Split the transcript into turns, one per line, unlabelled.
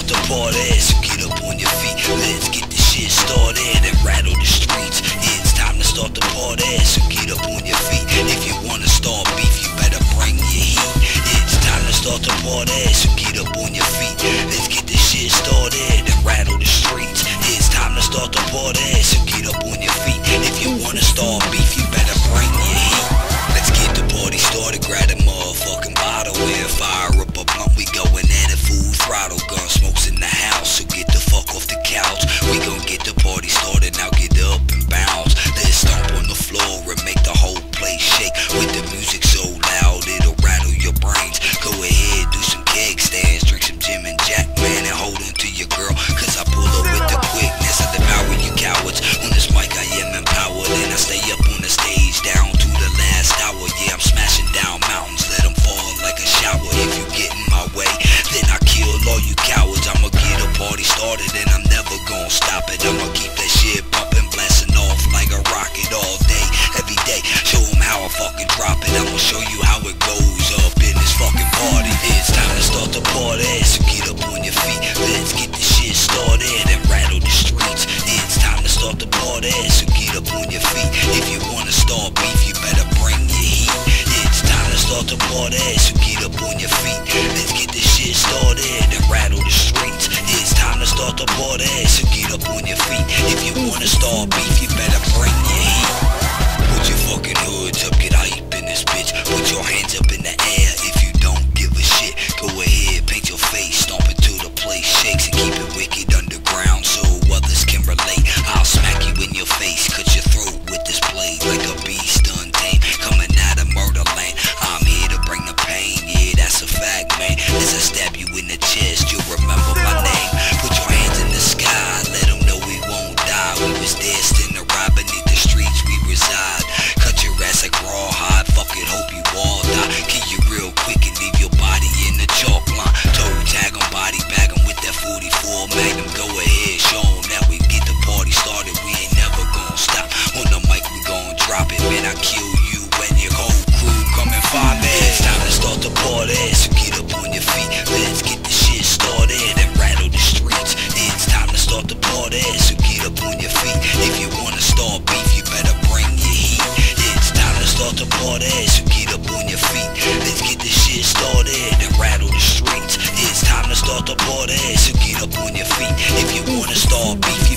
start the party, so get up on your feet. Let's get this shit started and rattle the streets. It's time to start the party, so get up on your feet. If you wanna start beef, you better bring your heat. It's time to start the party, so get up on your feet. Let's get this shit started and rattle the streets. It's time to start the party, so get up on your feet. If you wanna start beef, you better bring your heat. Let's get the party started, grab a motherfucking bottle and fire up a blunt. We going at it full throttle, gun smokes in the house, so get the fuck off the couch. We gon' get the party started, now get up and bounce. Let's stomp on the floor and make the whole place shake. With the music so loud, it'll rattle your brains. Go ahead, do some keg stands, drink some Jim and Jack, man, and hold on to your girl, cause I pull up with the quickness. I devour you cowards. On this mic I am empowered, and I stay up on the stage down to the last hour. Yeah, I'm smashing down mountains, let them fall like a shower. If you get in my way, then I kill all you cowards. I'ma get a party started and I'm never gonna stop it. I'ma keep that shit bumping, blasting off like a rocket all day, every day. Show them how I fucking drop it. I'ma show you how it goes up in this fucking party. It's time to start the party, so get up on your feet. Let's get this shit started and rattle the streets. It's time to start the party, so get up on your feet. If you wanna start beef, you better bring your heat. It's time to start the party, so get up on your feet. Let's get this shit started and rattle the streets. It's time to start the party, so get up on your feet. If you wanna start beef, you better bring your heat. Put your fucking hoods up, get hype in this bitch. Put your hands up in the air if you don't give a shit. Go ahead, paint your face, stomp it till the place shakes, and keep it wicked underground so others can relate. I'll smack you in your face, cut your throat with this blade like a beast untamed, coming out of murder lane. I'm here to bring the pain, yeah, that's a fact, man. As I stab you in the chest, you'll remember my name. Put your hands in the sky, let them know we won't die. We was destined to ride beneath the streets we reside. Cut your ass like rawhide, fuck it, hope you all die. Kill you real quick and leave your body in the chalk line. Toe tag 'em, body bag 'em with that 44 Magnum. Go ahead, show 'em that we get the party started. We ain't never gonna stop. On the mic we gon' drop it, man, I kill you and your whole crew. Come and find me. It's time to start the party, so get up on your feet. Let's get the shit started and rattle the streets. It's time to start the party, so get up on your feet. If you wanna start beef, you better bring your heat. It's time to start the party, so get up on your feet. Let's get this shit started and rattle the streets. It's time to start the party, so get up on your feet. If you wanna start beef, you